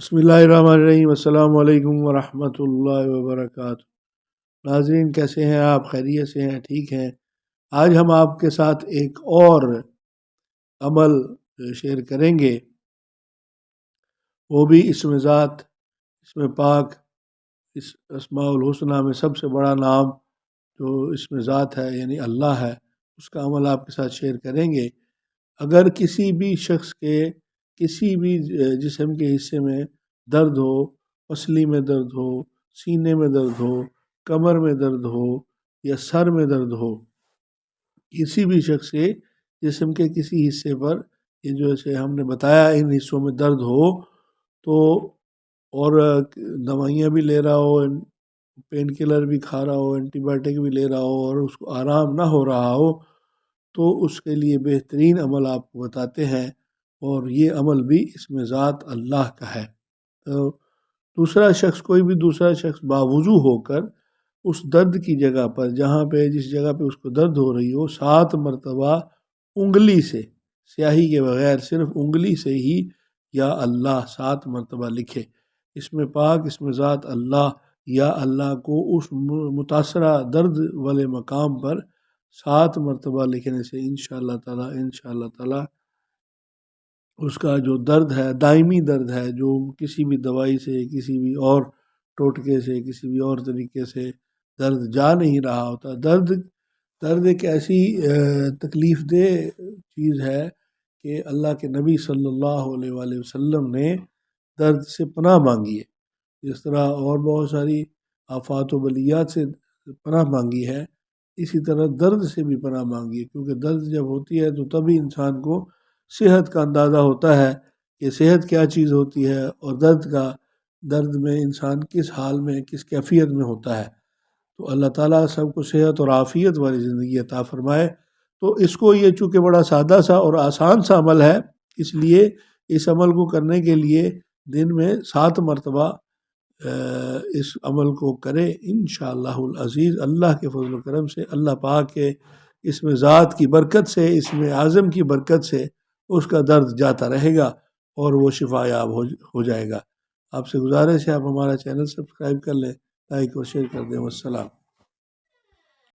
بسم اللہ الرحمن الرحیم۔ السلام علیکم ورحمۃ اللہ وبرکاتہ۔ ناظرین کیسے ہیں آپ؟ خیریت سے ہیں؟ ٹھیک ہیں؟ آج ہم آپ کے ساتھ ایک اور عمل شیئر کریں گے، وہ بھی اسم ذات، اسم پاک، اس اسماء الحسنہ میں سب سے بڑا نام جو اسم ذات ہے یعنی اللہ ہے، اس کا عمل آپ کے ساتھ شیئر کریں گے۔ اگر کسی بھی شخص کے کسی بھی جسم کے حصے میں درد ہو، پسلی میں درد ہو، سینے میں درد ہو، کمر میں درد ہو یا سر میں درد ہو، کسی بھی شخص کے جسم کے کسی حصے پر یہ جو ایسے ہم نے بتایا ان حصوں میں درد ہو تو، اور دوائیاں بھی لے رہا ہو، پین کلر بھی کھا رہا ہو، اینٹی بائیوٹک بھی لے رہا ہو اور اس کو آرام نہ ہو رہا ہو، تو اس کے لیے بہترین عمل آپ کو بتاتے ہیں، اور یہ عمل بھی اسم ذات اللہ کا ہے۔ تو دوسرا شخص، کوئی بھی دوسرا شخص باوضو ہو کر اس درد کی جگہ پر، جس جگہ پہ اس کو درد ہو رہی ہو، 7 مرتبہ انگلی سے، سیاہی کے بغیر صرف انگلی سے ہی یا اللہ 7 مرتبہ لکھے۔ اسم پاک، اسم ذات اللہ، یا اللہ کو اس متاثرہ درد والے مقام پر 7 مرتبہ لکھنے سے انشاءاللہ تعالی اس کا جو درد ہے، دائمی درد ہے، جو کسی بھی دوائی سے، کسی بھی اور ٹوٹکے سے، کسی بھی اور طریقے سے درد جا نہیں رہا ہوتا۔ درد ایک ایسی تکلیف دہ چیز ہے کہ اللہ کے نبی صلی اللہ علیہ وآلہ وسلم نے درد سے پناہ مانگی ہے، جس طرح اور بہت ساری آفات و بلیات سے پناہ مانگی ہے، اسی طرح درد سے بھی پناہ مانگی ہے، کیونکہ درد جب ہوتی ہے تو تبھی انسان کو صحت کا اندازہ ہوتا ہے کہ صحت کیا چیز ہوتی ہے، اور درد میں انسان کس حال میں، کس کیفیت میں ہوتا ہے۔ تو اللہ تعالیٰ سب کو صحت اور عافیت والی زندگی عطا فرمائے۔ تو اس کو، یہ چونکہ بڑا سادہ سا اور آسان سا عمل ہے، اس لیے اس عمل کو کرنے کے لیے دن میں 7 مرتبہ اس عمل کو کرے انشاءاللہ العزیز۔ اللہ کے فضل و کرم سے، اللہ پاک کے اسم ذات کی برکت سے، اسم اعظم کی برکت سے اس کا درد جاتا رہے گا اور وہ شفا یاب ہو جائے گا۔ آپ سے گزارش ہے آپ ہمارا چینل سبسکرائب کر لیں، لائک اور شیئر کر دیں۔ والسلام۔